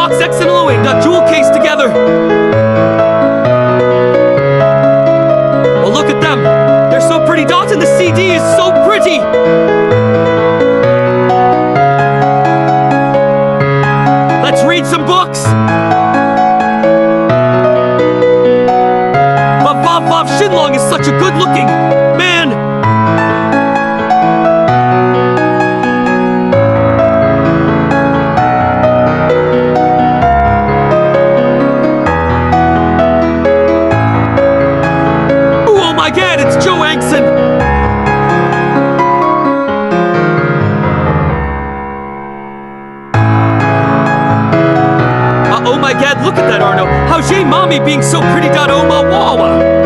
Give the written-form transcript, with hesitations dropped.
box Xinlong jewel case together. Well, look at them. They're so pretty dots and the CD is so pretty. Let's read some books. But Xinlong is such a good-looking man. Oh my God, it's Joe Angson. Oh my God, look at that, Arno. How's Mommy being so pretty? Oh, Wawa.